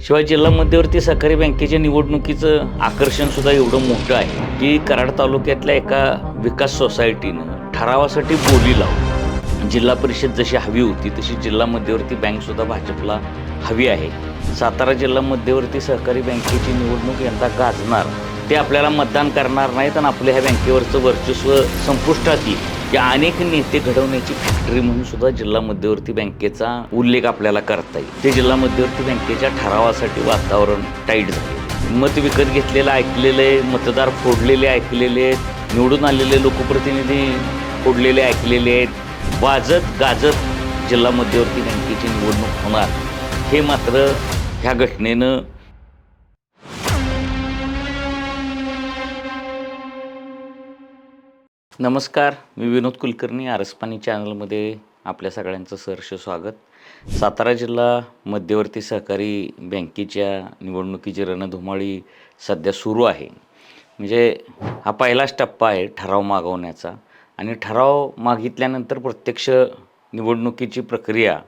शिवाय जिल्हा मध्यवर्ती सहकारी बँकेच्या निवडणुकीचं आकर्षणसुद्धा एवढं मोठं आहे की कराड तालुक्यातल्या एका विकास सोसायटीनं ठरावासाठी बोली लावली. जिल्हा परिषद जशी हवी होती तशी जिल्हा मध्यवर्ती बँकसुद्धा भाजपला हवी आहे. सातारा जिल्हा मध्यवर्ती सहकारी बँकेची निवडणूक यंदा गाजणार. ते आपल्याला मतदान करणार नाहीत आणि आपल्या ह्या बँकेवरचं वर्चस्व संपुष्टात येईल. या अनेक नेते घडवण्याची फॅक्टरी म्हणून सुद्धा जिल्हा मध्यवर्ती बँकेचा उल्लेख आपल्याला करता येईल. ते जिल्हा मध्यवर्ती बँकेच्या ठरावासाठी वातावरण टाईट झाले. मत विकत घेतलेलं ऐकलेले, मतदार फोडलेले ऐकलेले, निवडून आलेले लोकप्रतिनिधी फोडलेले ऐकलेले आहेत. वाजत गाजत जिल्हा मध्यवर्ती बँकेची निवडणूक होणार हे मात्र ह्या घटनेनं नमस्कार, मी विनोद कुलकर्णी. आरसपाणी चॅनलमध्ये आपल्या सगळ्यांचं सहर्ष स्वागत. सातारा जिल्हा मध्यवर्ती सहकारी बँकेच्या निवडणुकीची रणधुमाळी सध्या सुरू आहे. म्हणजे हा पहिलाच टप्पा आहे ठराव मागवण्याचा आणि ठराव मागितल्यानंतर प्रत्यक्ष निवडणुकीची प्रक्रिया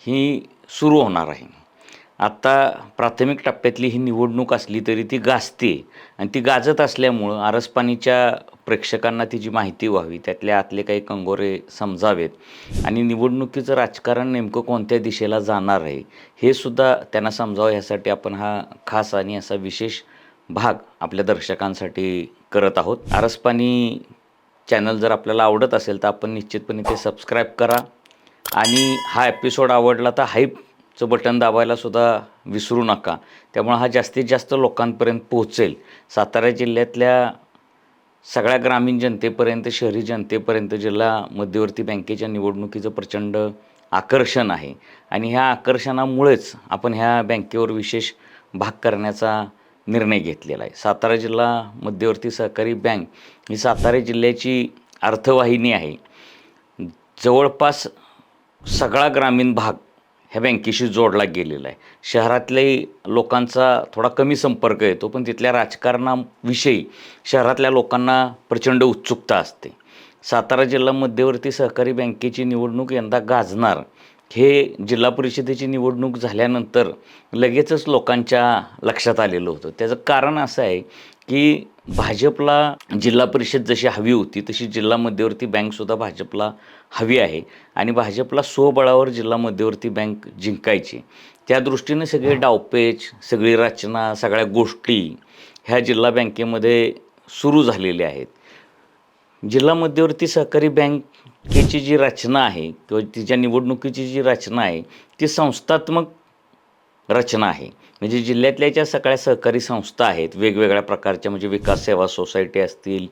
ही सुरू होणार आहे. आत्ता प्राथमिक टप्प्यातली ही निवडणूक असली तरी ती गाजते आणि ती गाजत असल्यामुळं आरसपाणीच्या प्रेक्षकांना तिची माहिती व्हावी, त्यातल्या आतले काही कंगोरे समजावेत आणि निवडणुकीचं राजकारण नेमकं कोणत्या दिशेला जाणार आहे हे सुद्धा त्यांना समजावं, ह्यासाठी आपण हा खास आणि असा विशेष भाग आपल्या दर्शकांसाठी करत आहोत. आरसपाणी चॅनल जर आपल्याला आवडत असेल तर आपण निश्चितपणे ते सबस्क्राईब करा आणि हा एपिसोड आवडला तर हाईपचं बटन दाबायला सुद्धा विसरू नका. त्यामुळे हा जास्तीत जास्त लोकांपर्यंत पोहोचेल. सातारा जिल्ह्यातल्या सगळ्या ग्रामीण जनतेपर्यंत, शहरी जनतेपर्यंत जिल्हा मध्यवर्ती बँकेच्या निवडणुकीचं प्रचंड आकर्षण आहे आणि ह्या आकर्षणामुळेच आपण ह्या बँकेवर विशेष भाग करण्याचा निर्णय घेतलेला आहे. सातारा जिल्हा मध्यवर्ती सहकारी बँक ही सातारा जिल्ह्याची अर्थवाहिनी आहे. जवळपास सगळा ग्रामीण भाग ह्या बँकेशी जोडला गेलेला आहे. शहरातल्याही लोकांचा थोडा कमी संपर्क येतो, पण तिथल्या राजकारणाविषयी शहरातल्या लोकांना प्रचंड उत्सुकता असते. सातारा जिल्हा मध्यवर्ती सहकारी बँकेची निवडणूक यंदा गाजणार हे जिल्हा परिषदेची निवडणूक झाल्यानंतर लगेचच लोकांच्या लक्षात आलेलं होतं. त्याचं कारण असं आहे की भाजपला जिल्हा परिषद जशी हवी होती तशी जिल्हा मध्यवर्ती बँकसुद्धा भाजपला हवी आहे आणि भाजपला स्वबळावर जिल्हा मध्यवर्ती बँक जिंकायची. त्या दृष्टीने सगळे डावपेच, सगळी रचना, सगळ्या गोष्टी ह्या जिल्हा बँकेमध्ये सुरू झालेल्या आहेत. जिल्हा मध्यवर्ती सहकारी बँकेची जी रचना आहे किंवा तिच्या निवडणुकीची जी रचना आहे ती संस्थात्मक रचना आहे. म्हणजे जिल्ह्यातल्या ज्या सगळ्या सहकारी संस्था आहेत वेगवेगळ्या प्रकारच्या, म्हणजे विकास सेवा सोसायटी असतील,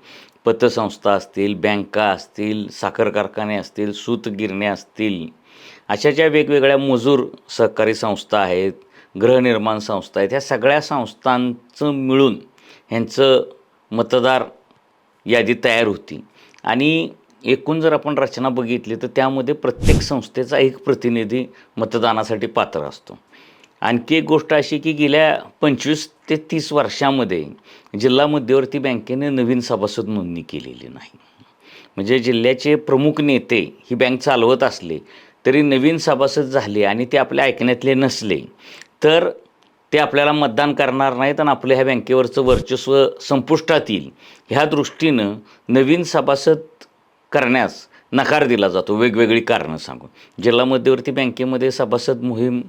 पतसंस्था असतील, बँका असतील, साखर कारखाने असतील, सूतगिरण्या असतील, अशा ज्या वेगवेगळ्या मजूर सहकारी संस्था आहेत, गृहनिर्माण संस्था आहेत, ह्या सगळ्या संस्थांचं मिळून ह्यांचं मतदार यादी तयार होती आणि एकूण जर आपण रचना बघितली तर त्यामध्ये प्रत्येक संस्थेचा एक प्रतिनिधी मतदानासाठी पात्र असतो. आणखी एक गोष्ट अशी की गेल्या 25 ते 30 वर्षामध्ये जिल्हा मध्यवर्ती बँकेने नवीन सभासद नोंदणी केलेली नाही. म्हणजे जिल्ह्याचे प्रमुख नेते ही बँक चालवत असले तरी नवीन सभासद झाले आणि ते आपल्या ऐकण्यातले नसले तर ते आपल्याला मतदान करणार नाहीत आणि आपल्या ह्या बँकेवरचं वर्चस्व संपुष्टात येईल. ह्या दृष्टीनं नवीन सभासद करण्यास नकार दिला जातो वेगवेगळी कारणं सांगून. जिल्हा मध्यवर्ती बँकेमध्ये सभासद मोहीम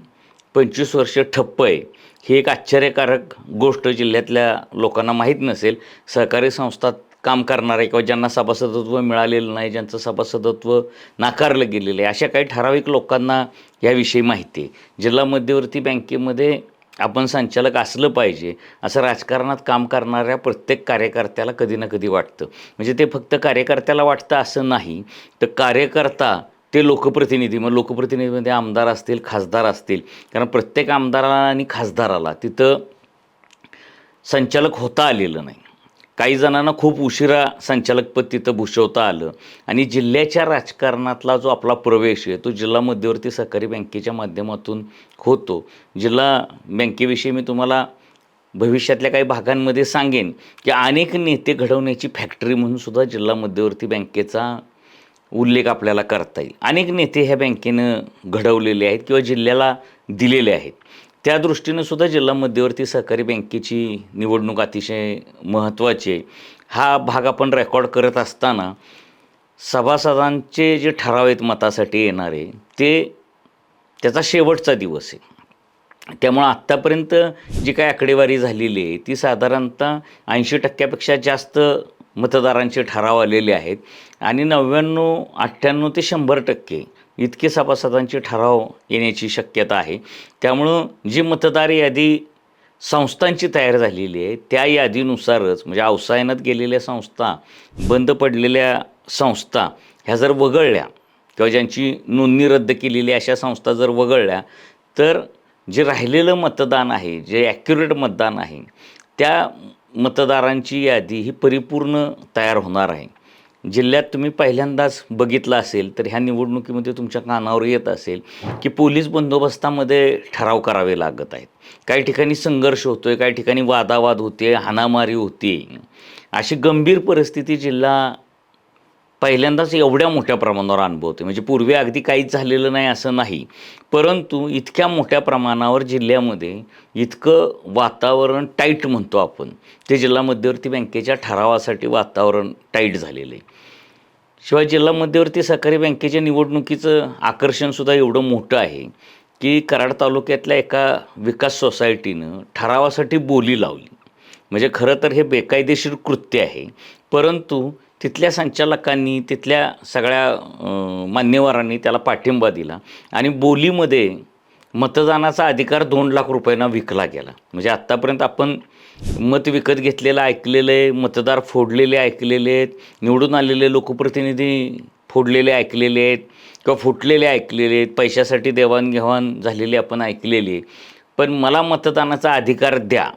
25 वर्ष ठप्प आहे. ही एक आश्चर्यकारक गोष्ट जिल्ह्यातल्या लोकांना माहीत नसेल. सहकारी संस्थात काम करणारे किंवा ज्यांना सभासदत्व मिळालेलं नाही, ज्यांचं सभासदत्व नाकारलं गेलेलं आहे, अशा काही ठराविक लोकांना याविषयी माहिती आहे. जिल्हा मध्यवर्ती बँकेमध्ये आपण संचालक असलं पाहिजे असं राजकारणात काम करणाऱ्या प्रत्येक कार्यकर्त्याला कधी ना कधी वाटतं. म्हणजे ते फक्त कार्यकर्त्याला वाटतं असं नाही, तर कार्यकर्ता ते लोकप्रतिनिधी, मग लोकप्रतिनिधीमध्ये आमदार असतील, खासदार असतील, कारण प्रत्येक आमदाराला आणि खासदाराला तिथं संचालक होता आलेलं नाही. काही जणांना खूप उशिरा संचालकपद तिथं भूषवता आलं आणि जिल्ह्याच्या राजकारणातला जो आपला प्रवेश आहे तो जिल्हा मध्यवर्ती सहकारी बँकेच्या माध्यमातून होतो. जिल्हा बँकेविषयी मी तुम्हाला भविष्यातल्या काही भागांमध्ये सांगेन की अनेक नेते घडवण्याची फॅक्टरी म्हणून सुद्धा जिल्हा मध्यवर्ती बँकेचा उल्लेख आपल्याला करता येईल. अनेक नेते ह्या बँकेनं घडवलेले आहेत किंवा जिल्ह्याला दिलेले आहेत. त्या दृष्टीनं सुद्धा जिल्हा मध्यवर्ती सहकारी बँकेची निवडणूक अतिशय महत्त्वाची आहे. हा भाग आपण रेकॉर्ड करत असताना सभासदांचे जे ठराव आहेत मतासाठी येणारे, त्याचा शेवटचा दिवस आहे. त्यामुळं आत्तापर्यंत जी काही आकडेवारी झालेली आहे ती साधारणतः 80% जास्त मतदारांचे ठराव आलेले आहेत आणि 99, 98 ते 100% इतके सभासदांचे ठराव येण्याची शक्यता आहे. त्यामुळं जी मतदार यादी संस्थांची तयार झालेली आहे त्या यादीनुसारच म्हणजे अवसायनात गेलेल्या संस्था, बंद पडलेल्या संस्था ह्या जर वगळल्या किंवा ज्यांची नोंदणी रद्द केलेली अशा संस्था जर वगळल्या तर जे राहिलेलं मतदान आहे, जे ॲक्युरेट मतदान आहे, त्या मतदारांची यादी ही परिपूर्ण तयार होणार आहे. जिल्ह्यात तुम्ही पहिल्यांदाच बघितलं असेल तर ह्या निवडणुकीमध्ये तुमच्या कानावर येत असेल की पोलीस बंदोबस्तामध्ये ठराव करावे लागत आहेत. काही ठिकाणी संघर्ष होतो आहे, काही ठिकाणी वादावाद होते, हाणामारी होते. अशी गंभीर परिस्थिती जिल्हा पहिल्यांदाच एवढ्या मोठ्या प्रमाणावर अनुभवते. म्हणजे पूर्वी अगदी काहीच झालेलं नाही असं नाही, परंतु इतक्या मोठ्या प्रमाणावर जिल्ह्यामध्ये इतकं वातावरण टाईट म्हणतो आपण, ते जिल्हा मध्यवर्ती बँकेच्या ठरावासाठी वातावरण टाईट झालेलं आहे. शिवाय जिल्हा मध्यवर्ती सहकारी बँकेच्या निवडणुकीचं आकर्षणसुद्धा एवढं मोठं आहे की कराड तालुक्यातल्या एका विकास सोसायटीनं ठरावासाठी बोली लावली. म्हणजे खरं तर हे बेकायदेशीर कृत्य आहे, परंतु तिथल्या संचालकांनी, तिथल्या सगळ्या मान्यवरांनी त्याला पाठिंबा दिला आणि बोलीमध्ये मतदानाचा अधिकार 2 लाख रुपयांना विकला गेला. म्हणजे आत्तापर्यंत आपण मत विकत घेतलेलं ऐकलेलं आहे, मतदार फोडलेले ऐकलेले आहेत, निवडून आलेले लोकप्रतिनिधी फोडलेले ऐकलेले आहेत किंवा फुटलेले ऐकलेले आहेत, पैशासाठी देवाणघेवाण झालेली आपण ऐकलेली आहे. पण मला मतदानाचा अधिकार द्या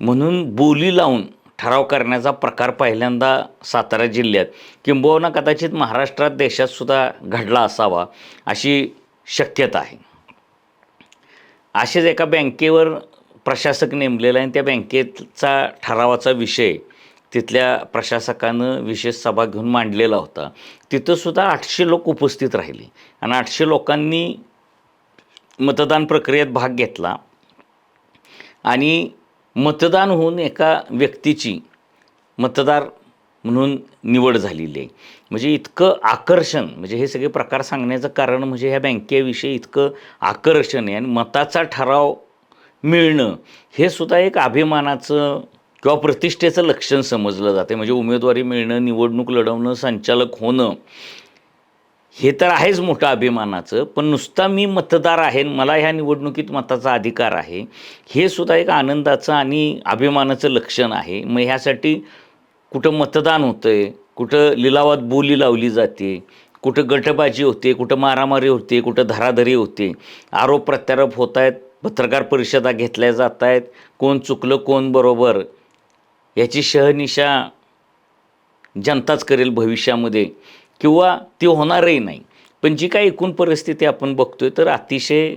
म्हणून बोली लावून ठराव करण्याचा प्रकार पहिल्यांदा सातारा जिल्ह्यात किंबहुना कदाचित महाराष्ट्रात, देशातसुद्धा घडला असावा अशी शक्यता आहे. असेच एका बँकेवर प्रशासक नेमलेला आहे आणि त्या बँकेचा ठरावाचा विषय तिथल्या प्रशासकानं विशेष सभा घेऊन मांडलेला होता. तिथंसुद्धा 800 लोक उपस्थित राहिले आणि 800 लोकांनी मतदान प्रक्रियेत भाग घेतला आणि मतदान होऊन एका व्यक्तीची मतदार म्हणून निवड झालेली आहे. म्हणजे इतकं आकर्षण, म्हणजे हे सगळे प्रकार सांगण्याचं कारण म्हणजे ह्या बँकेविषयी इतकं आकर्षण आहे आणि मताचा ठराव मिळणं हे सुद्धा एक अभिमानाचं किंवा प्रतिष्ठेचं लक्षण समजलं जाते. म्हणजे उमेदवारी मिळणं, निवडणूक लढवणं, संचालक होणं हे तर आहेच मोठं अभिमानाचं, पण नुसता मी मतदार आहे, मला ह्या निवडणुकीत मताचा अधिकार आहे, हे सुद्धा एक आनंदाचं आणि अभिमानाचं लक्षण आहे. मग ह्यासाठी कुठं मतदान होतं आहे, कुठं लिलावात बोली लावली जाते, कुठं गटबाजी होते, कुठं मारामारी होते, कुठं धराधरी होते, आरोप प्रत्यारोप होत आहेत, पत्रकार परिषदा घेतल्या जात आहेत, कोण चुकलं कोण बरोबर याची शहनिशा जनताच करेल भविष्यामध्ये किंवा ती होणारही नाही. पण जी काही एकूण परिस्थिती आपण बघतोय तर अतिशय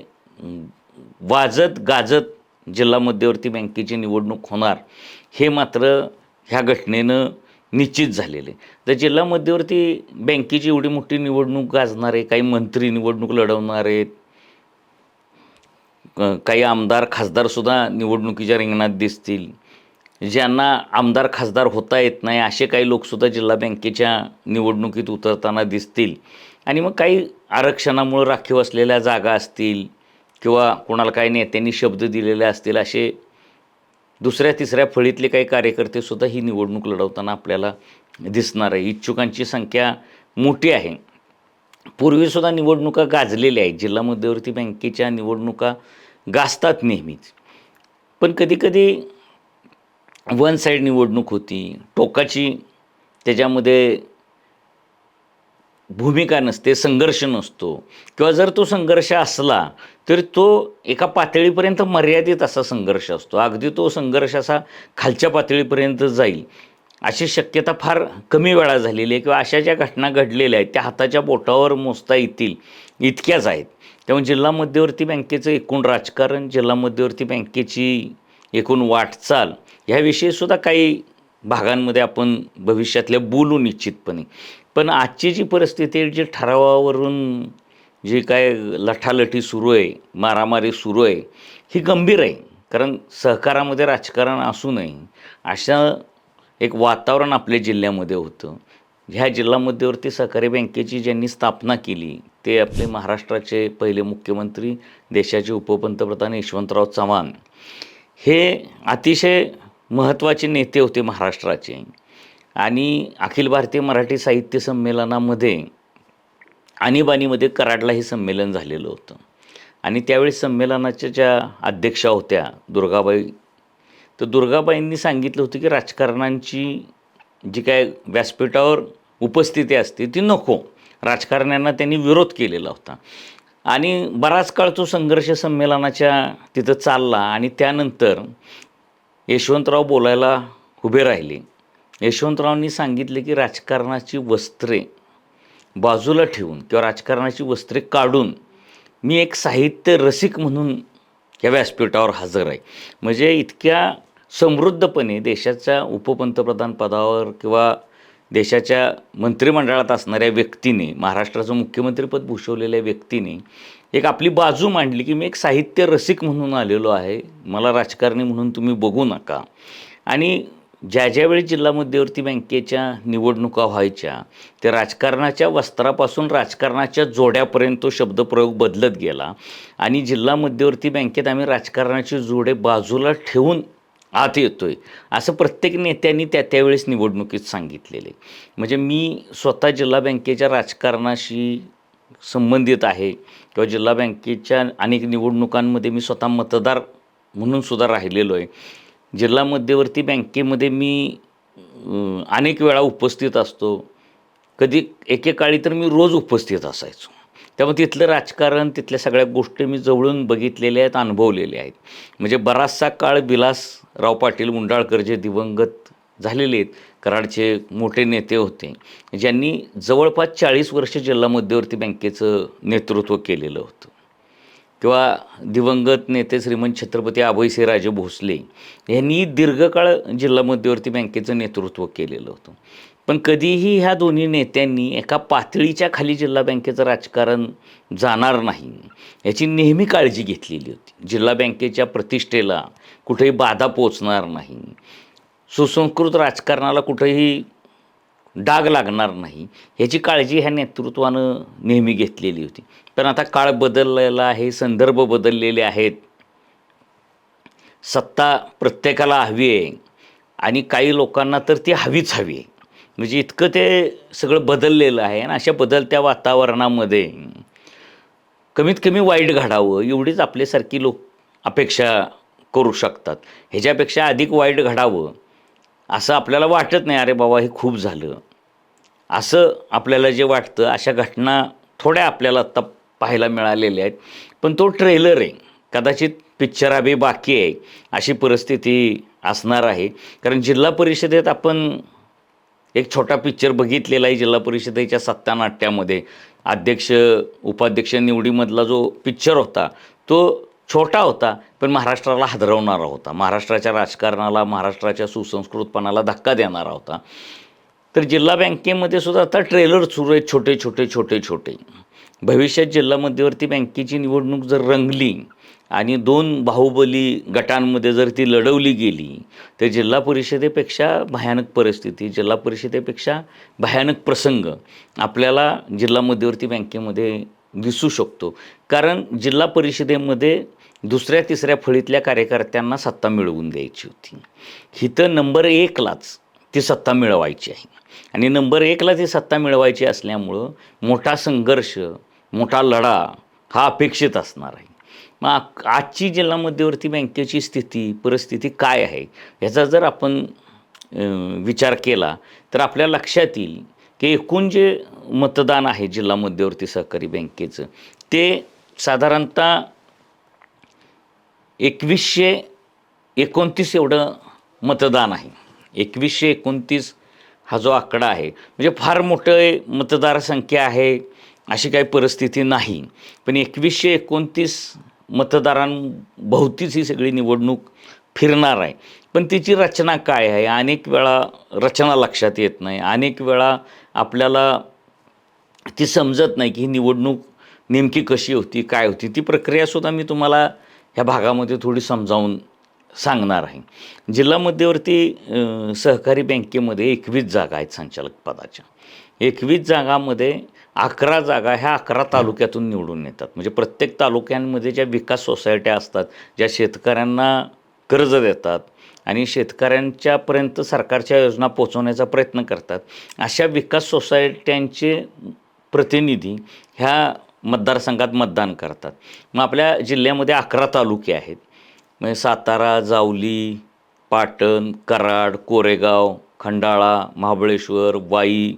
वाजत गाजत जिल्हा मध्यवर्ती बँकेची निवडणूक होणार हे मात्र ह्या घटनेनं निश्चित झालेले. तर जिल्हा मध्यवर्ती बँकेची एवढी मोठी निवडणूक गाजणार आहे, काही मंत्री निवडणूक लढवणार आहेत, काही आमदार खासदारसुद्धा निवडणुकीच्या रिंगणात दिसतील. ज्यांना आमदार खासदार होता येत नाही असे काही लोकसुद्धा जिल्हा बँकेच्या निवडणुकीत उतरताना दिसतील आणि मग काही आरक्षणामुळे राखीव असलेल्या जागा असतील किंवा कोणाला काही नेत्यांनी शब्द दिलेले असतील, असे दुसऱ्या तिसऱ्या फळीतले काही कार्यकर्तेसुद्धा ही निवडणूक लढवताना आपल्याला दिसणार आहे. इच्छुकांची संख्या मोठी आहे. पूर्वीसुद्धा निवडणुका गाजलेल्या आहेत. जिल्हा मध्यवर्ती बँकेच्या निवडणुका गाजतात नेहमीच, पण कधीकधी वन साईड निवडणूक होती, टोकाची त्याच्यामध्ये भूमिका नसते, संघर्ष नसतो किंवा जर तो संघर्ष असला तर तो एका पातळीपर्यंत मर्यादित असा संघर्ष असतो. अगदी तो संघर्ष असा खालच्या पातळीपर्यंत जाईल अशी शक्यता फार कमी वेळा झालेली आहे किंवा अशा ज्या घटना घडलेल्या आहेत त्या हाताच्या बोटावर मोजता येतील इतक्याच आहेत. त्यामुळे जिल्हा मध्यवर्ती बँकेचं एकूण राजकारण, जिल्हा मध्यवर्ती बँकेची एकूण वाटचाल ह्याविषयीसुद्धा काही भागांमध्ये आपण भविष्यातल्या बोलू निश्चितपणे. पण आजची जी परिस्थिती आहे, जी ठरावावरून जी काय लठालठी सुरू आहे, मारामारी सुरू आहे, ही गंभीर आहे. कारण सहकारामध्ये राजकारण असू नये, अशा एक वातावरण आपल्या जिल्ह्यामध्ये होतं. ह्या जिल्हा मध्यवर्ती सहकारी बँकेची ज्यांनी स्थापना केली, ते आपले महाराष्ट्राचे पहिले मुख्यमंत्री, देशाचे उपपंतप्रधान यशवंतराव चव्हाण. हे अतिशय महत्त्वाचे नेते होते महाराष्ट्राचे आणि अखिल भारतीय मराठी साहित्य संमेलनामध्ये आणीबाणीमध्ये कराडला हे संमेलन झालेलं होतं आणि त्यावेळी संमेलनाच्या ज्या अध्यक्षा होत्या दुर्गाबाई, तर दुर्गाबाईंनी सांगितलं होतं की राजकारण्यांची जी काय व्यासपीठावर उपस्थिती असते ती नको. राजकारण्यांना त्यांनी विरोध केलेला होता आणि बराच काळ तो संघर्ष संमेलनाच्या तिथं चालला आणि त्यानंतर यशवंतराव बोलायला उभे राहिले. यशवंतरावांनी सांगितले की राजकारणाची वस्त्रे बाजूला ठेवून किंवा राजकारणाची वस्त्रे काढून मी एक साहित्य रसिक म्हणून या व्यासपीठावर हजर आहे. म्हणजे इतक्या समृद्धपणे देशाच्या उपपंतप्रधान पदावर किंवा देशाच्या मंत्रिमंडळात असणाऱ्या व्यक्तीने, महाराष्ट्राचं मुख्यमंत्रीपद भूषवलेल्या व्यक्तीने एक आपली बाजू मांडली की मी एक साहित्य रसिक म्हणून आलेलो आहे, मला राजकारणी म्हणून तुम्ही बघू नका. आणि ज्यावेळी जिल्हा मध्यवर्ती बँकेच्या निवडणुका व्हायच्या, त्या राजकारणाच्या वस्त्रापासून राजकारणाच्या जोड्यापर्यंत तो शब्दप्रयोग बदलत गेला आणि जिल्हा मध्यवर्ती बँकेत आम्ही राजकारणाचे जोडे बाजूला ठेवून आत येतोय असं प्रत्येक नेत्यांनी त्यावेळेस निवडणुकीत सांगितलेले. म्हणजे मी स्वतः जिल्हा बँकेच्या राजकारणाशी संबंधित आहे किंवा जिल्हा बँकेच्या अनेक निवडणुकांमध्ये मी स्वतः मतदार म्हणून सुद्धा राहिलेलो आहे. जिल्हा मध्यवर्ती बँकेमध्ये मी अनेक वेळा उपस्थित असतो. कधी एकेकाळी तर मी रोज उपस्थित असायचो. त्यामुळे तिथलं राजकारण, तिथल्या सगळ्या गोष्टी मी जवळून बघितलेल्या आहेत, अनुभवलेल्या आहेत. म्हणजे बराचसा काळ विलासराव पाटील मुंडाळकर जे दिवंगत झालेले आहेत, कराडचे मोठे नेते होते, ज्यांनी जवळपास 40 वर्ष जिल्हा मध्यवर्ती बँकेचं नेतृत्व केलेलं होतं. किंवा दिवंगत नेते श्रीमंत छत्रपती अभयसिंहराजे भोसले यांनी दीर्घकाळ जिल्हा मध्यवर्ती बँकेचं नेतृत्व केलेलं होतं. पण कधीही ह्या दोन्ही नेत्यांनी एका पातळीच्या खाली जिल्हा बँकेचं राजकारण जाणार नाही याची नेहमी काळजी घेतलेली होती. जिल्हा बँकेच्या प्रतिष्ठेला कुठेही बाधा पोचणार नाही, सुसंस्कृत राजकारणाला कुठेही डाग लागणार नाही ह्याची काळजी ह्या नेतृत्वानं नेहमी घेतलेली होती. पण आता काळ बदललेला आहे, संदर्भ बदललेले आहेत, सत्ता प्रत्येकाला हवी आहे आणि काही लोकांना तर ती हवीच हवी आहे. म्हणजे इतकं ते सगळं बदललेलं आहे आणि अशा बदलत्या वातावरणामध्ये कमीत कमी वाईट घडावं एवढीच आपल्यासारखी लोक अपेक्षा करू शकतात. ह्याच्यापेक्षा अधिक वाईट घडावं असं आपल्याला वाटत नाही. अरे बाबा हे खूप झालं असं आपल्याला जे वाटतं, अशा घटना थोड्या आपल्याला आत्ता पाहायला मिळालेल्या आहेत. पण तो ट्रेलर आहे, कदाचित पिक्चर अभि बाकी आहे अशी परिस्थिती असणार आहे. कारण जिल्हा परिषदेत आपण एक छोटा पिक्चर बघितलेला आहे. जिल्हा परिषदेच्या सत्तानाट्यामध्ये अध्यक्ष उपाध्यक्ष निवडीमधला जो पिक्चर होता तो छोटा होता, पण महाराष्ट्राला हादरवणारा होता, महाराष्ट्राच्या राजकारणाला, महाराष्ट्राच्या सुसंस्कृतपणाला धक्का देणारा होता. तर जिल्हा बँकेमध्ये सुद्धा आता ट्रेलर सुरू आहेत, छोटे छोटे छोटे छोटे. भविष्यात जिल्हा मध्यवर्ती बँकेची निवडणूक जर रंगली आणि 2 बाहुबली गटांमध्ये जर ती लढवली गेली तर जिल्हा परिषदेपेक्षा भयानक परिस्थिती, जिल्हा परिषदेपेक्षा भयानक प्रसंग आपल्याला जिल्हा मध्यवर्ती बँकेमध्ये दिसू शकतो. कारण जिल्हा परिषदेमध्ये दुसऱ्या तिसऱ्या फळीतल्या कार्यकर्त्यांना सत्ता मिळवून द्यायची होती. इथं नंबर 1लाच ती सत्ता मिळवायची आहे आणि नंबर 1ला ती सत्ता मिळवायची असल्यामुळं मोठा संघर्ष, मोठा लढा हा अपेक्षित असणार आहे. मग आजची जिल्हा मध्यवर्ती बँकेची परिस्थिती काय आहे ह्याचा जर आपण विचार केला तर आपल्या लक्षात येईल की एकूण जे मतदान आहे जिल्हा मध्यवर्ती सहकारी बँकेचं ते साधारणतः 2129 एवढं मतदान आहे. 2129 हा जो आकडा आहे म्हणजे फार मोठं मतदार संख्या आहे अशी काही परिस्थिती नाही. पण 2129 मतदारांभोवतीच ही सगळी निवडणूक फिरणार आहे. पण तिची रचना काय आहे, अनेक वेळा रचना लक्षात येत नाही, अनेक वेळा आपल्याला ती समजत नाही की ही निवडणूक नेमकी कशी होती, काय होती, ती प्रक्रियासुद्धा मी तुम्हाला ह्या भागामध्ये थोडी समजावून सांगणार आहे. जिल्हा मध्यवर्ती सहकारी बँकेमध्ये 21 जागा आहेत संचालक पदाच्या. 21 जागामध्ये 11 जागा ह्या 11 तालुक्यातून निवडून येतात. म्हणजे प्रत्येक तालुक्यांमध्ये ज्या विकास सोसायट्या असतात, ज्या शेतकऱ्यांना कर्ज देतात आणि शेतकऱ्यांच्यापर्यंत सरकारच्या योजना पोहोचवण्याचा प्रयत्न करतात, अशा विकास सोसायट्यांचे प्रतिनिधी ह्या मतदारसंघात मतदान करतात. मग आपल्या जिल्ह्यामध्ये 11 तालुके आहेत. म्हणजे सातारा, जावली, पाटण, कराड, कोरेगाव, खंडाळा, महाबळेश्वर, वाई,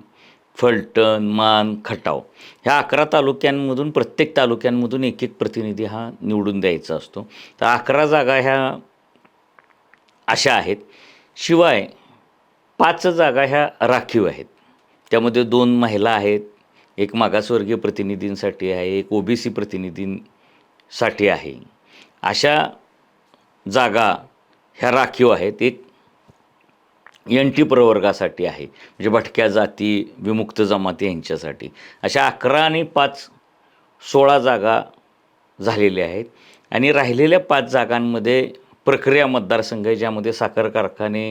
फलटण, मान, खटाव ह्या 11 तालुक्यांमधून प्रत्येक तालुक्यांमधून एक एक प्रतिनिधी हा निवडून द्यायचा असतो. तर 11 जागा ह्या अशा आहेत. शिवाय 5 जागा ह्या राखीव आहेत. त्यामध्ये 2 महिला आहेत, एक मागासवर्गीय प्रतिनिधींसाठी आहे, एक OBC प्रतिनिधींसाठी आहे. अशा जागा ह्या राखीव आहेत. एक NT प्रवर्गासाठी आहे, म्हणजे भटक्या जाती, विमुक्त जमाती यांच्यासाठी. अशा 11 आणि 5 16 जागा झालेल्या आहेत. आणि राहिलेल्या 5 जागांमध्ये प्रक्रिया मतदारसंघ आहे, ज्यामध्ये साखर कारखाने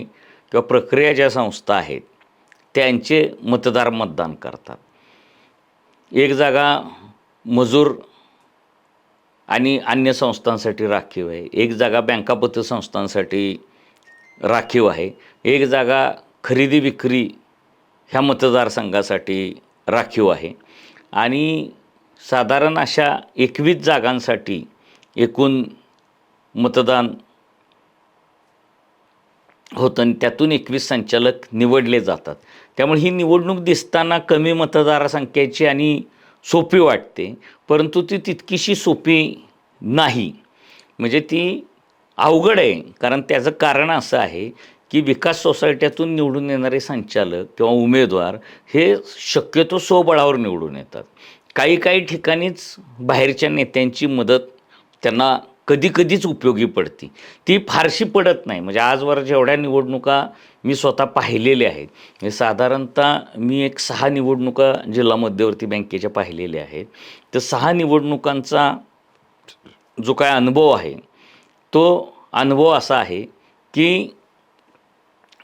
किंवा प्रक्रिया ज्या संस्था आहेत त्यांचे मतदार मतदान करतात. एक जागा मजूर आणि अन्य संस्थांसाठी राखीव आहे. एक जागा बँका पतसंस्थांसाठी राखीव आहे. एक जागा खरेदी विक्री ह्या मतदारसंघासाठी राखीव आहे. आणि साधारण अशा 21 जागांसाठी एकूण मतदान होतं आणि त्यातून 21 संचालक निवडले जातात. त्यामुळे ही निवडणूक दिसताना कमी मतदारसंख्येची आणि सोपी वाटते, परंतु ती तितकीशी सोपी नाही. म्हणजे ती अवघड आहे. कारण त्याचं कारण असं आहे की विकास सोसायट्यातून निवडून येणारे संचालक किंवा उमेदवार हे शक्यतो स्वबळावर निवडून येतात. काही ठिकाणीच बाहेरच्या नेत्यांची मदत त्यांना कधीच उपयोगी पडते. ती फारशी पडत नाही. म्हणजे आजवर जेवढ्या निवडणुका मी स्वतः पाहिलेल्या आहेत, म्हणजे साधारणतः मी एक 6 निवडणुका जिल्हा मध्यवर्ती बँकेच्या पाहिलेल्या आहेत. तर 6 निवडणुकांचा जो काय अनुभव आहे, तो अनुभव असा आहे की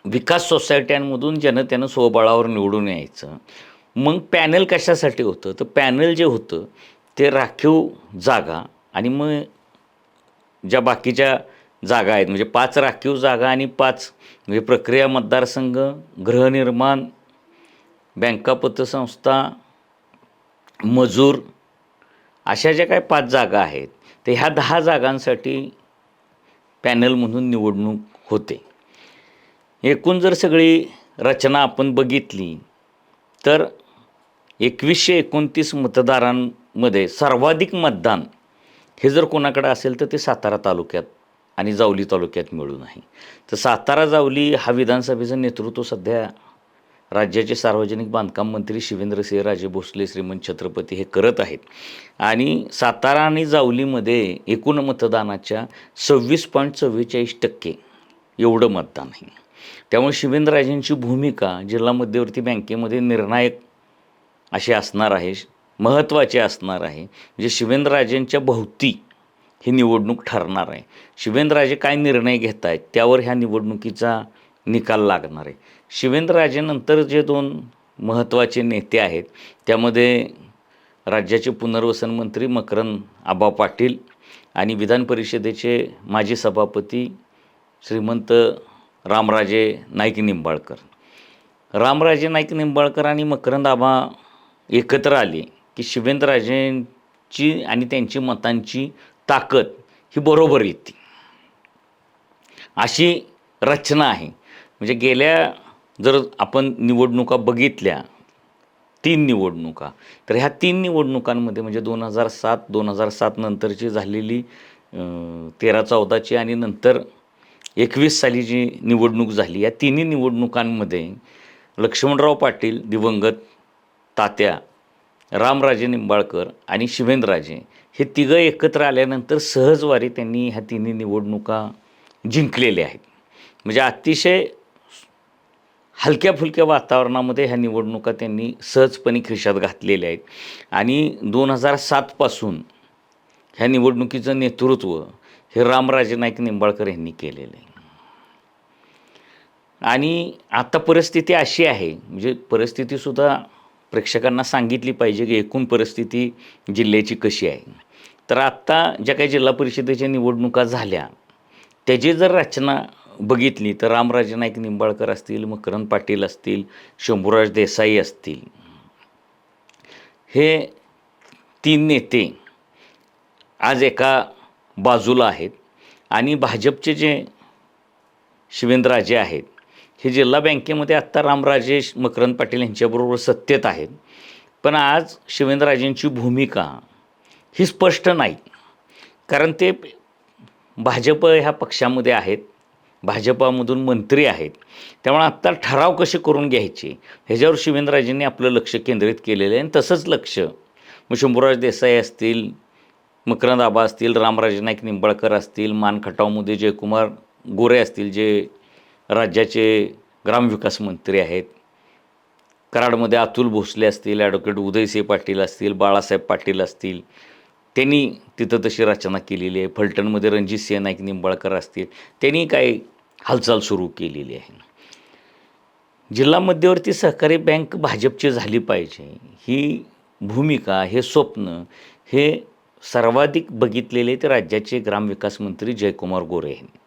विकास सोसायट्यांमधून जनतेनं स्वबळावर निवडून यायचं. मग पॅनल कशासाठी होतं, तर पॅनल जे होतं ते राखीव जागा आणि मग ज्या बाकीच्या जागा आहेत, म्हणजे 5 राखीव जागा आणि 5 म्हणजे प्रक्रिया मतदारसंघ, गृहनिर्माण, बँका पतसंस्था, मजूर अशा ज्या काही 5 जागा आहेत, तर ह्या 10 जागांसाठी पॅनल म्हणून निवडणूक होते. एकूण जर सगळी रचना आपण बघितली तर 2129 मतदारांमध्ये सर्वाधिक मतदान हे जर कोणाकडे असेल तर ते सातारा तालुक्यात आणि जावली तालुक्यात मिळून आहे. तर सातारा जावली हा विधानसभेचं नेतृत्व सध्या राज्याचे सार्वजनिक बांधकाम मंत्री शिवेंद्रसिंहराजे भोसले श्रीमंत छत्रपती हे करत आहेत. आणि सातारा आणि जावलीमध्ये एकूण मतदानाच्या 26.44% एवढं मतदान आहे. त्यामुळे शिवेंद्रराजेंची भूमिका जिल्हा मध्यवर्ती बँकेमध्ये निर्णायक अशी असणार आहे, महत्त्वाची असणार आहे. म्हणजे शिवेंद्रराजेंच्या भोवती ही निवडणूक ठरणार आहे. शिवेंद्रराजे काय निर्णय घेत आहेत त्यावर ह्या निवडणुकीचा निकाल लागणार आहे. शिवेंद्रराजेनंतर जे 2 महत्त्वाचे नेते आहेत त्यामध्ये राज्याचे पुनर्वसन मंत्री मकरंद आबा पाटील आणि विधान परिषदेचे माजी सभापती श्रीमंत रामराजे नाईक निंबाळकर. रामराजे नाईक निंबाळकर आणि मकरंद आबा एकत्र आले की शिवेंद्रराजेंची आणि त्यांची मतांची ताकद ही बरोबर येते, अशी रचना आहे. म्हणजे गेल्या जर आपण निवडणुका बघितल्या 3 निवडणुका, तर ह्या 3 निवडणुकांमध्ये म्हणजे 2007 नंतरची झालेली 13-14ची आणि नंतर 21 साली जी निवडणूक झाली, या तिन्ही निवडणुकांमध्ये लक्ष्मणराव पाटील दिवंगत तात्या, रामराजे निंबाळकर आणि शिवेंद्रराजे हे तिघं एकत्र आल्यानंतर सहजवारी त्यांनी ह्या तिन्ही निवडणुका जिंकलेल्या आहेत. म्हणजे अतिशय हलक्या फुलक्या वातावरणामध्ये ह्या निवडणुका त्यांनी सहजपणे खिशात घातलेल्या आहेत आणि 2007 ह्या निवडणुकीचं नेतृत्व हे रामराजे नाईक निंबाळकर यांनी केलेलं आहे. आणि आता परिस्थिती अशी आहे, म्हणजे परिस्थितीसुद्धा प्रेक्षकांना सांगितली पाहिजे की एकूण परिस्थिती जिल्ह्याची कशी आहे. तर आत्ता ज्या काही जिल्हा परिषदेच्या निवडणुका झाल्या, त्याची जर रचना बघितली तर रामराजे नाईक निंबाळकर असतील, मकरंद पाटील असतील, शंभूराज देसाई असतील, हे 3 नेते आज एका बाजूला आहेत आणि भाजपचे जे शिवेंद्रराजे आहेत, हे जिल्हा बँकेमध्ये आत्ता रामराजे मकरंद पाटील यांच्याबरोबर सत्तेत आहेत. पण आज शिवेंद्रराजेंची भूमिका ही स्पष्ट नाही, कारण ते भाजप ह्या पक्षामध्ये आहेत, भाजपामधून मंत्री आहेत. त्यामुळे आत्ता ठराव कसे करून घ्यायचे ह्याच्यावर शिवेंद्रराजेंनी आपलं लक्ष केंद्रित केलेलं आहे. आणि तसंच लक्ष मग शंभूराज देसाई असतील, मकरंद आबा असतील, रामराजे नाईक निंबाळकर असतील, मानखटावमध्ये जयकुमार गोरे असतील, जे राज्याचे ग्रामविकास मंत्री आहेत, कराडमध्ये अतुल भोसले असतील, ॲडव्होकेट उदयसिंह पाटील असतील, बाळासाहेब पाटील असतील, त्यांनी तिथं तशी रचना केलेली आहे. फलटणमध्ये रणजितसिंह नाईक निंबाळकर असतील, त्यांनी काही हालचाल सुरू केलेली आहे. जिल्हा मध्यवर्ती सहकारी बँक भाजपची झाली पाहिजे, ही भूमिका, हे स्वप्न, हे सर्वाधिक बघितलेले ते राज्याचे ग्रामविकास मंत्री जयकुमार गोरे यांनी.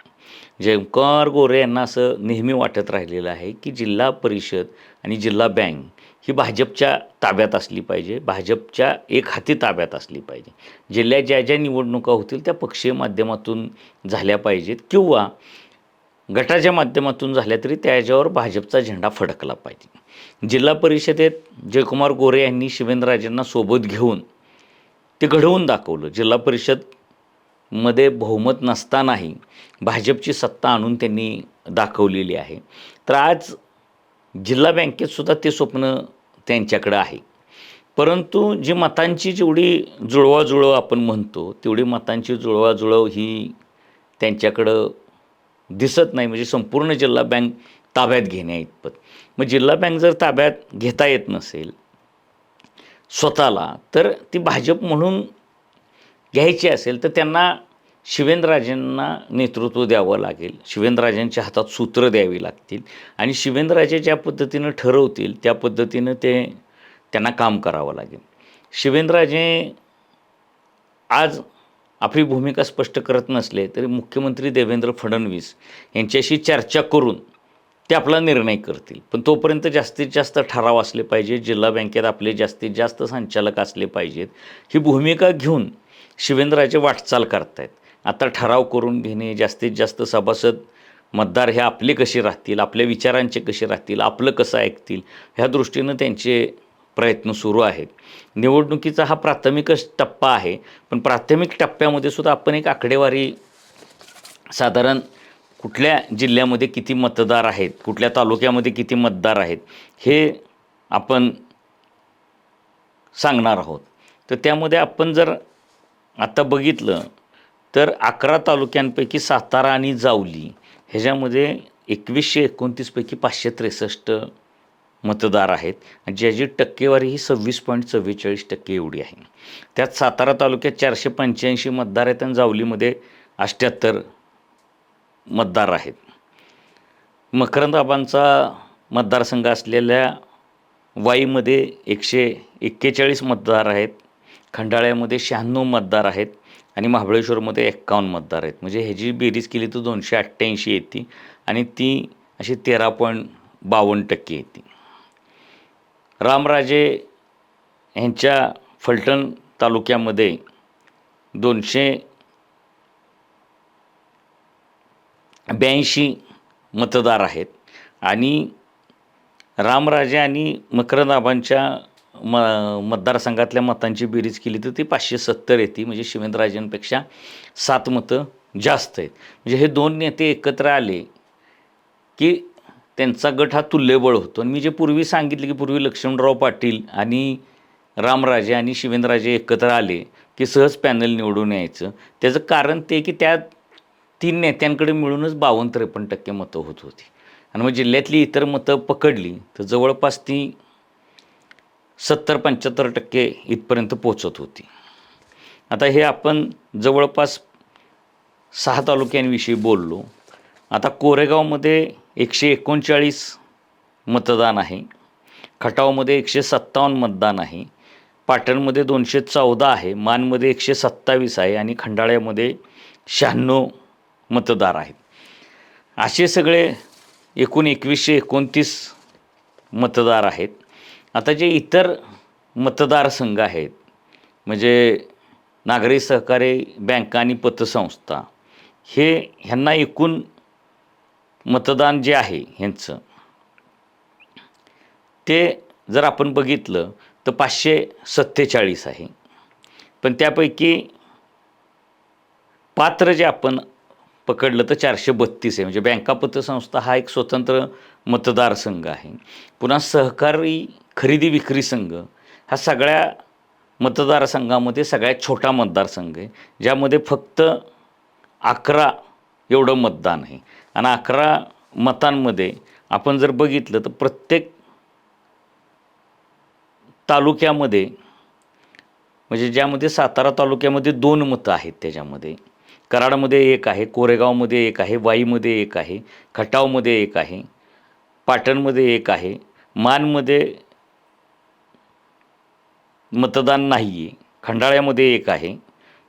जयकुमार गोरे यांना असं नेहमी वाटत राहिलेलं आहे की जिल्हा परिषद आणि जिल्हा बँक ही भाजपच्या ताब्यात असली पाहिजे, भाजपच्या एक हाती ताब्यात असली पाहिजे. जिल्ह्यात ज्या ज्या निवडणुका होतील त्या पक्षीय माध्यमातून झाल्या पाहिजेत किंवा गटाच्या माध्यमातून झाल्या तरी त्याच्यावर भाजपचा झेंडा फडकला पाहिजे. जिल्हा परिषदेत जयकुमार गोरे यांनी शिवेंद्रराजेंना सोबत घेऊन ते घडवून दाखवलं. जिल्हा परिषदमध्ये बहुमत नसतानाही भाजपची सत्ता आणून त्यांनी दाखवलेली आहे. तर आज जिल्हा बँकेतसुद्धा ते स्वप्न त्यांच्याकडं आहे. परंतु जी मतांची जेवढी जुळवाजुळव आपण म्हणतो, तेवढी मतांची जुळवाजुळव ही त्यांच्याकडं दिसत नाही. म्हणजे संपूर्ण जिल्हा बँक ताब्यात घेण्याइतपत. मग जिल्हा बँक जर ताब्यात घेता येत नसेल स्वतःला, तर ती भाजप म्हणून घ्यायची असेल तर त्यांना शिवेंद्रराजेंना नेतृत्व द्यावं लागेल, शिवेंद्रराजेंच्या हातात सूत्र द्यावी लागतील आणि शिवेंद्रराजे ज्या पद्धतीनं ठरवतील त्या पद्धतीनं त्यांना काम करावं लागेल. शिवेंद्रराजे आज आपली भूमिका स्पष्ट करत नसले तरी मुख्यमंत्री देवेंद्र फडणवीस यांच्याशी चर्चा करून ते आपला निर्णय करतील. पण तोपर्यंत जास्तीत जास्त ठराव असले पाहिजे, जिल्हा बँकेत आपले जास्तीत जास्त संचालक असले पाहिजेत. ही भूमिका घेऊन शिवेंद्रराजे वाटचाल करतायत. आता ठराव करून घेणे, जास्तीत जास्त सभासद मतदार हे आपले कसे राहतील, आपल्या विचारांचे कसे राहतील, आपलं कसं ऐकतील, ह्या दृष्टीनं त्यांचे प्रयत्न सुरू आहेत. निवडणुकीचा हा प्राथमिकच टप्पा आहे, पण प्राथमिक टप्प्यामध्ये सुद्धा आपण एक आकडेवारी साधारण कुठल्या जिल्ह्यामध्ये किती मतदार आहेत, कुठल्या तालुक्यामध्ये किती मतदार आहेत, हे आपण सांगणार आहोत. तर त्यामध्ये आपण जर आता बघितलं तर 11 तालुक्यांपैकी सातारा आणि जावली ह्याच्यामध्ये 2129 पैकी 563 मतदार आहेत. ज्याची टक्केवारी ही 26.44% एवढी आहे. त्यात सातारा तालुक्यात 485 मतदार आहेत आणि जावलीमध्ये 78 मतदार आहेत. मकरंद आबांचा मतदारसंघ असलेल्या वाईमध्ये 141 मतदार आहेत, खंडाळ्यामध्ये 96 मतदार आहेत आणि महाबळेश्वरमध्ये 51 मतदार आहेत. म्हणजे ह्याची बेरीज केली तर 288 येते आणि ती अशी 13.52% येते. रामराजे यांच्या फलटण तालुक्यामध्ये 282 मतदार आहेत आणि रामराजे आणि मकरंद आबांच्या मतदारसंघातल्या मतांची बेरीज केली तर ती 570 येते. म्हणजे शिवेंद्रराजेंपेक्षा 7 मतं जास्त आहेत. म्हणजे हे दोन नेते एकत्र आले की त्यांचा गट हा तुल्यबळ होतो. आणि मी जे पूर्वी सांगितले की पूर्वी लक्ष्मणराव पाटील आणि रामराजे आणि शिवेंद्रराजे एकत्र आले की सहज पॅनल निवडून यायचं, त्याचं कारण ते की त्या 3 नेत्यांकडे मिळूनच 52-53% मतं होत होती. आणि मग जिल्ह्यातली इतर मतं पकडली तर जवळपास ती 70-75% इथपर्यंत पोचत होती. आता हे आपण जवळपास 6 तालुक्यांविषयी बोललो. आता कोरेगावमध्ये 139 मतदान आहे, खटावमध्ये 157 मतदान आहे, पाटणमध्ये 214 आहे, मानमध्ये 127 आहे आणि खंडाळ्यामध्ये 96 मतदार आहेत. असे सगळे एकूण 2129 मतदार आहेत. आता जे इतर मतदारसंघ आहेत म्हणजे नागरी सहकारी बँका आणि पतसंस्था ह्यांना एकूण मतदान जे आहे ह्यांचं ते जर आपण बघितलं तर 547 आहे. पण त्यापैकी पात्र जे आपण पकडलं तर 432 आहे. म्हणजे बँका पतसंस्था हा एक स्वतंत्र मतदारसंघ आहे. पुन्हा सहकारी खरेदी विक्री संघ हा सगळ्या मतदारसंघामध्ये सगळ्यात छोटा मतदारसंघ आहे, ज्यामध्ये फक्त 11 एवढं मतदान आहे. आणि 11 मतांमध्ये आपण जर बघितलं तर प्रत्येक तालुक्यामध्ये म्हणजे ज्यामध्ये सातारा तालुक्यामध्ये 2 मतं आहेत, त्याच्यामध्ये कराडमध्ये 1 आहे, कोरेगावमध्ये 1 आहे, वाईमध्ये 1 आहे, खटावमध्ये 1 आहे, पाटणमध्ये 1 आहे, मानमध्ये मतदान नाही आहे, खंडाळ्यामध्ये 1 आहे,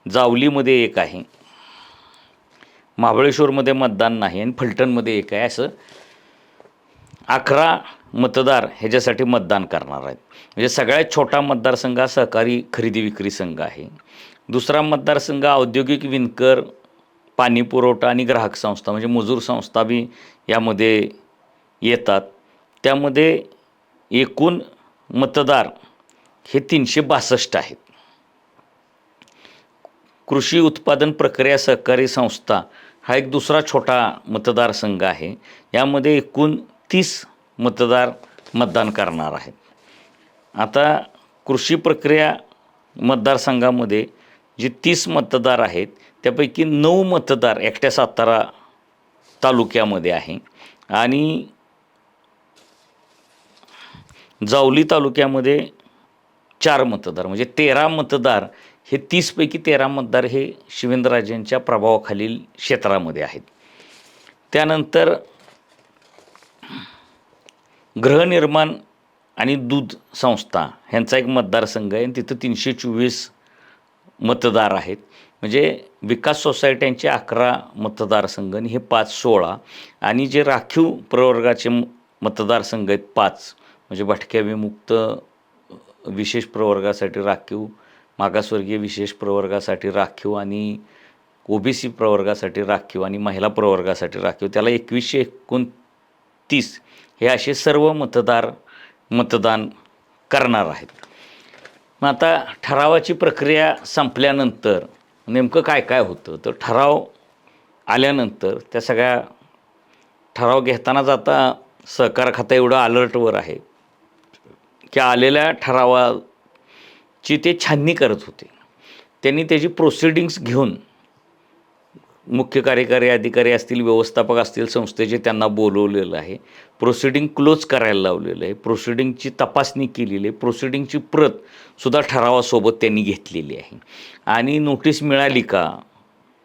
जावलीमध्ये 1 आहे, महाबळेश्वरमध्ये मतदान नाही आणि फलटणमध्ये 1 आहे. असं 11 मतदार ह्याच्यासाठी मतदान करणार आहेत. म्हणजे सगळ्यात छोटा मतदारसंघ हा सहकारी खरेदी विक्री संघ आहे. दुसरा मतदारसंघ औद्योगिक विणकर, पाणी पुरवठा आणि ग्राहक संस्था म्हणजे मजूर संस्था बी यामध्ये येतात. त्यामध्ये एकूण मतदार हे 362 आहेत. कृषी उत्पादन प्रक्रिया सहकारी संस्था हा एक दुसरा छोटा मतदारसंघ आहे. यामध्ये एकूण 30 मतदार मतदान करणार आहेत. आता कृषी प्रक्रिया मतदारसंघामध्ये जे 30 मतदार आहेत त्यापैकी 9 मतदार एकट्या सातारा तालुक्यामध्ये आहे आणि जावली तालुक्यामध्ये 4 मतदार म्हणजे 13 मतदार हे 30 पैकी 13 मतदार हे शिवेंद्रराजेंच्या प्रभावाखालील क्षेत्रामध्ये आहेत. त्यानंतर गृहनिर्माण आणि दूध संस्था ह्यांचा एक मतदारसंघ आहे आणि तिथं 324 मतदार आहेत. म्हणजे विकास सोसायट्यांचे 11 मतदारसंघ आणि हे 5-16 आणि जे राखीव प्रवर्गाचे मतदारसंघ आहेत 5 म्हणजे भटक्या विमुक्त विशेष प्रवर्गासाठी राखीव, मागासवर्गीय विशेष प्रवर्गासाठी राखीव आणि OBC प्रवर्गासाठी राखीव आणि महिला प्रवर्गासाठी राखीव, त्याला 2129 हे असे सर्व मतदार मतदान करणार आहेत. मग आता ठरावाची प्रक्रिया संपल्यानंतर नेमकं काय काय होतं तर ठराव आल्यानंतर त्या सगळ्या ठराव घेताना जाता सहकार खातं एवढं अलर्टवर आहे की आलेल्या ठरावाची ते छाननी करत होते. त्यांनी त्याची प्रोसिडिंग्स घेऊन मुख्य कार्यकारी अधिकारी असतील, व्यवस्थापक असतील संस्थेचे त्यांना बोलवलेलं आहे, प्रोसिडिंग क्लोज करायला लावलेलं आहे, प्रोसिडिंगची तपासणी केलेली आहे, प्रोसिडिंगची प्रतसुद्धा ठरावासोबत त्यांनी घेतलेली आहे. आणि नोटीस मिळाली का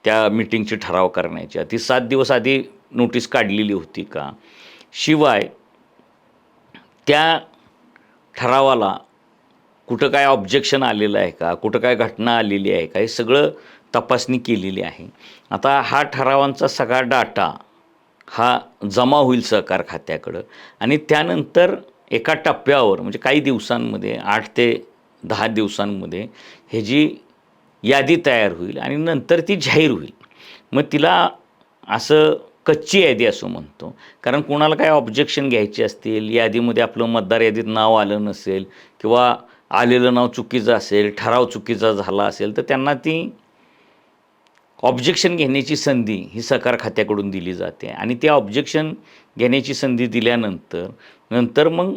त्या मीटिंगची ठराव करण्याची ती 7 दिवस आधी नोटीस काढलेली होती का, शिवाय त्या ठरावाला कुठं काय ऑब्जेक्शन आलेलं आहे का, कुठं काय घटना आलेली आहे का, हे सगळं तपासणी केलेली आहे. आता हा ठरावांचा सगळा डाटा हा जमा होईल सहकार खात्याकडं आणि त्यानंतर एका टप्प्यावर म्हणजे काही दिवसांमध्ये 8 ते 10 दिवसांमध्ये ह्याची यादी तयार होईल आणि नंतर ती जाहीर होईल. मग तिला असं कच्ची यादी असं म्हणतो, कारण कोणाला काय ऑब्जेक्शन घ्यायचे असतील, यादीमध्ये आपलं मतदार यादीत नाव आलं नसेल किंवा आलेलं नाव चुकीचं असेल, ठराव चुकीचा झाला असेल तर त्यांना ती ऑब्जेक्शन घेण्याची संधी ही सहकार खात्याकडून दिली जाते आणि त्या ऑब्जेक्शन घेण्याची संधी दिल्यानंतर मग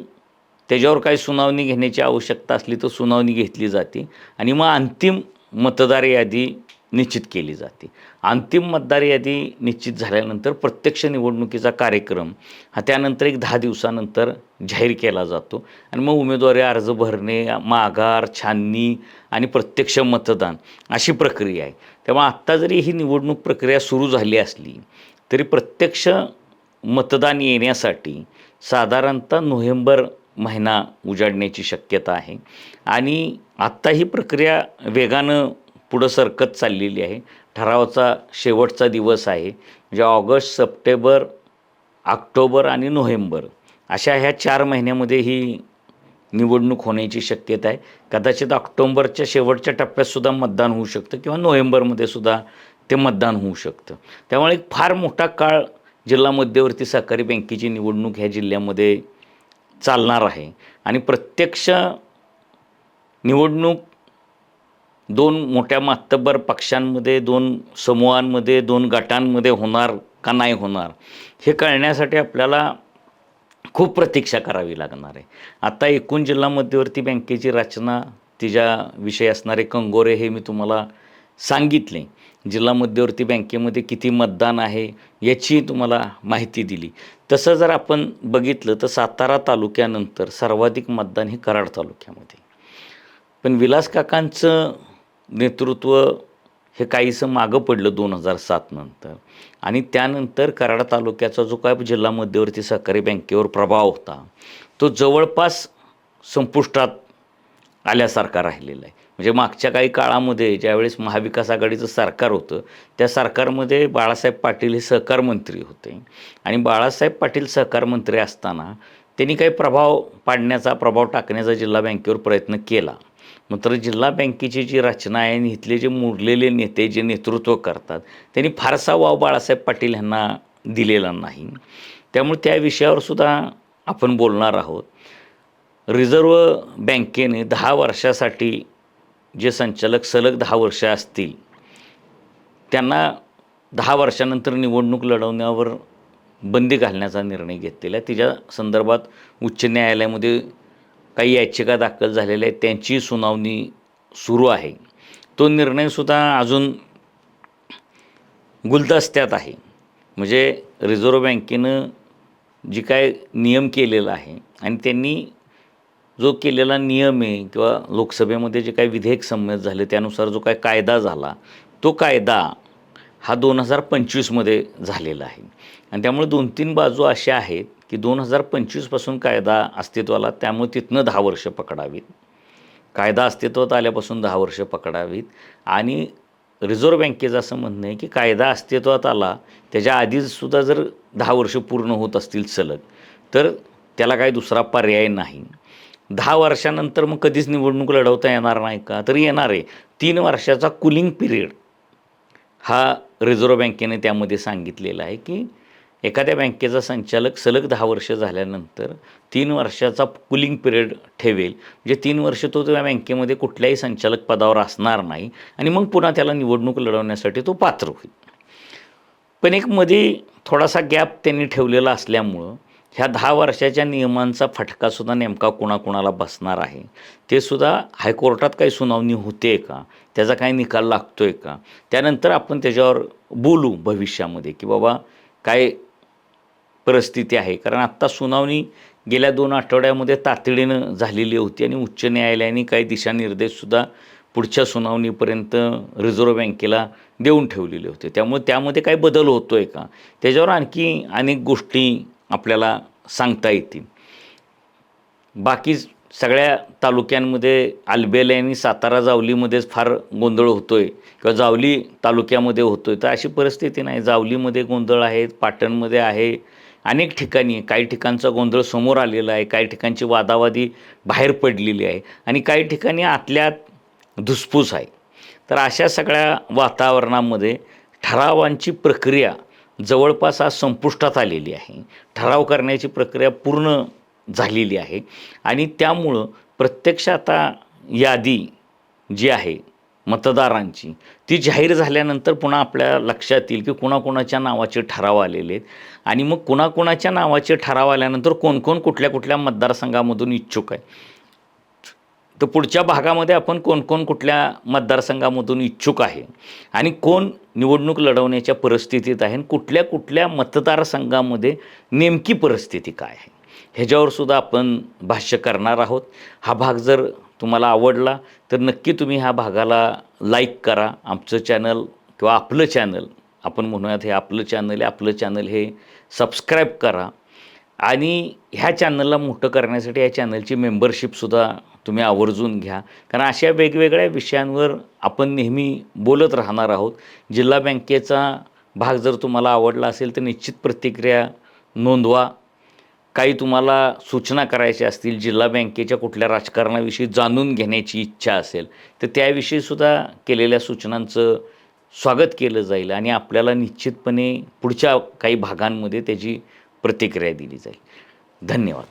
त्याच्यावर काही सुनावणी घेण्याची आवश्यकता असली तर सुनावणी घेतली जाते आणि मग अंतिम मतदार यादी निश्चित केली जाते. अंतिम मतदार यादी निश्चित झाल्यानंतर प्रत्यक्ष निवडणुकीचा कार्यक्रम हा त्यानंतर एक 10 दिवसानंतर जाहीर केला जातो आणि मग उमेदवारी अर्ज भरणे, माघार, छाननी आणि प्रत्यक्ष मतदान अशी प्रक्रिया आहे. तेव्हा आत्ता जरी ही निवडणूक प्रक्रिया सुरू झाली असली तरी प्रत्यक्ष मतदान येण्यासाठी साधारणतः नोव्हेंबर महिना उजाडण्याची शक्यता आहे आणि आत्ता ही प्रक्रिया वेगानं पुढं सरकत चाललेली आहे. ठरावाचा शेवटचा दिवस आहे. म्हणजे ऑगस्ट, सप्टेंबर, ऑक्टोबर आणि नोव्हेंबर अशा ह्या 4 महिन्यामध्ये ही निवडणूक होण्याची शक्यता आहे. कदाचित ऑक्टोबरच्या शेवटच्या टप्प्यातसुद्धा मतदान होऊ शकतं किंवा नोव्हेंबरमध्ये सुद्धा ते मतदान होऊ शकतं. त्यामुळे एक फार मोठा काळ जिल्हा मध्यवर्ती सहकारी बँकेची निवडणूक ह्या जिल्ह्यामध्ये चालणार आहे आणि प्रत्यक्ष निवडणूक 2 मोठ्या मातब्बर पक्षांमध्ये, 2 समूहांमध्ये, 2 गटांमध्ये होणार का नाही होणार हे कळण्यासाठी आपल्याला खूप प्रतीक्षा करावी लागणार आहे. आता एकूण जिल्हा मध्यवर्ती बँकेची रचना, तिच्याविषयी असणारे कंगोरे हे मी तुम्हाला सांगितले. जिल्हा मध्यवर्ती बँकेमध्ये किती मतदान आहे याची तुम्हाला माहिती दिली. तसं जर आपण बघितलं तर सातारा तालुक्यानंतर सर्वाधिक मतदान हे कराड तालुक्यामध्ये. पण विलास काकांचं नेतृत्व हे काहीसं मागं पडलं 2007 नंतर आणि त्यानंतर कराड तालुक्याचा जो काय जिल्हा मध्यवर्ती सहकारी बँकेवर प्रभाव होता तो जवळपास संपुष्टात आल्यासारखा राहिलेला आहे. म्हणजे मागच्या काही काळामध्ये ज्यावेळेस महाविकास आघाडीचं सरकार होतं त्या सरकारमध्ये बाळासाहेब पाटील हे सहकार मंत्री होते आणि बाळासाहेब पाटील सहकार मंत्री असताना त्यांनी काही प्रभाव टाकण्याचा जिल्हा बँकेवर प्रयत्न केला. मात्र जिल्हा बँकेची जी रचना आहे आणि इथले जे मुरलेले नेते जे नेतृत्व करतात त्यांनी फारसा वाव बाळासाहेब पाटील यांना दिलेला नाही. त्यामुळे त्या विषयावर सुद्धा आपण बोलणार आहोत. रिझर्व्ह बँकेने 10 वर्षासाठी जे संचालक सलग 10 वर्ष असतील त्यांना 10 वर्षानंतर निवडणूक लढवण्यावर बंदी घालण्याचा निर्णय घेतलेला आहे. तिच्या संदर्भात उच्च न्यायालयामध्ये काही याचिका दाखल झालेल्या आहेत, त्यांची सुनावणी सुरू आहे. तो निर्णयसुद्धा अजून गुलदस्त्यात आहे. म्हणजे रिझर्व्ह बँकेनं जी काय नियम केलेला आहे आणि त्यांनी जो केलेला नियम आहे किंवा लोकसभेमध्ये जे काही विधेयक संमत झाले त्यानुसार जो काय कायदा झाला तो कायदा हा 2025मध्ये झालेला आहे आणि त्यामुळे 2-3 बाजू अशा आहेत की 2025पासून कायदा अस्तित्वाला, त्यामुळे तिथनं 10 वर्ष पकडावीत. कायदा अस्तित्वात आल्यापासून 10 वर्ष पकडावीत आणि रिझर्व्ह बँकेचं असं म्हणणं आहे की कायदा अस्तित्वात आला त्याच्या आधीचसुद्धा जर 10 वर्ष पूर्ण होत असतील सलग तर त्याला काही दुसरा पर्याय नाही. 10 वर्षानंतर मग कधीच निवडणूक लढवता येणार नाही का? तर येणार आहे. 3 वर्षाचा कुलिंग पिरियड हा रिझर्व्ह बँकेने त्यामध्ये सांगितलेला आहे की एखाद्या बँकेचा संचालक सलग 10 वर्ष झाल्यानंतर 3 वर्षाचा कुलिंग पिरियड ठेवेल. म्हणजे 3 वर्ष तो त्या बँकेमध्ये कुठल्याही संचालक पदावर असणार नाही आणि मग पुन्हा त्याला निवडणूक लढवण्यासाठी तो पात्र होईल. पण एक मध्ये थोडासा गॅप त्यांनी ठेवलेला असल्यामुळं ह्या 10 वर्षाच्या नियमांचा फटकासुद्धा नेमका कोणाकोणाला बसणार आहे ते सुद्धा हायकोर्टात काही सुनावणी होते का, त्याचा काही निकाल लागतो आहे का, त्यानंतर आपण त्याच्यावर बोलू भविष्यामध्ये की बाबा काय परिस्थिती आहे. कारण आत्ता सुनावणी गेल्या 2 आठवड्यामध्ये तातडीनं झालेली होती आणि उच्च न्यायालयाने काही दिशानिर्देशसुद्धा पुढच्या सुनावणीपर्यंत रिझर्व्ह बँकेला देऊन ठेवलेले होते. त्यामुळे त्यामध्ये काही बदल होतो आहे का, त्याच्यावर आणखी अनेक गोष्टी आपल्याला सांगता येतील. बाकी सगळ्या तालुक्यांमध्ये आलबेल आणि सातारा जावलीमध्येच फार गोंधळ होतो आहे किंवा जावली तालुक्यामध्ये होतो आहे, तर अशी परिस्थिती नाही. जावलीमध्ये गोंधळ आहे, पाटणमध्ये आहे, अनेक ठिकाणी काही ठिकाणचा गोंधळ समोर आलेला आहे, काही ठिकाणची वादावादी बाहेर पडलेली आहे आणि काही ठिकाणी आतल्यात धुसफूस आहे. तर अशा सगळ्या वातावरणामध्ये ठरावांची प्रक्रिया जवळपास आज संपुष्टात आलेली आहे. ठराव करण्याची प्रक्रिया पूर्ण झालेली आहे आणि त्यामुळं प्रत्यक्ष आता यादी जी आहे मतदारांची ती जाहीर झाल्यानंतर पुन्हा आपल्या लक्षात येईल की कुणाकुणाच्या नावाचे ठराव आलेले आहेत आणि मग कुणाकुणाच्या नावाचे ठराव आल्यानंतर कोण कोण कुठल्या कुठल्या मतदारसंघामधून इच्छुक आहे तर पुढच्या भागामध्ये आपण कोण कुठल्या मतदारसंघामधून इच्छुक आहे आणि कोण निवडणूक लढवण्याच्या परिस्थितीत आहे आणि कुठल्या मतदारसंघामध्ये नेमकी परिस्थिती काय आहे ह्याच्यावर सुद्धा आपण भाष्य करणार आहोत. हा भाग जर तुम्हाला आवडला तर नक्की तुम्ही ह्या भागाला लाईक करा. आमचं चॅनल किंवा आपलं चॅनल आपण म्हणूयात हे आपलं चॅनल आहे, आपलं चॅनल हे सबस्क्राईब करा आणि ह्या चॅनलला मोठं करण्यासाठी या चॅनलची मेंबरशिपसुद्धा तुम्ही आवर्जून घ्या. कारण अशा वेगवेगळ्या विषयांवर आपण नेहमी बोलत राहणार आहोत. जिल्हा बँकेचा भाग जर तुम्हाला आवडला असेल तर निश्चित प्रतिक्रिया नोंदवा. काही तुम्हाला सूचना करायच्या असतील, जिल्हा बँकेच्या कुठल्या राजकारणाविषयी जाणून घेण्याची इच्छा असेल तर त्याविषयीसुद्धा केलेल्या सूचनांचं स्वागत केलं जाईल आणि आपल्याला निश्चितपणे पुढच्या काही भागांमध्ये त्याची प्रतिक्रिया दिली जाईल. धन्यवाद.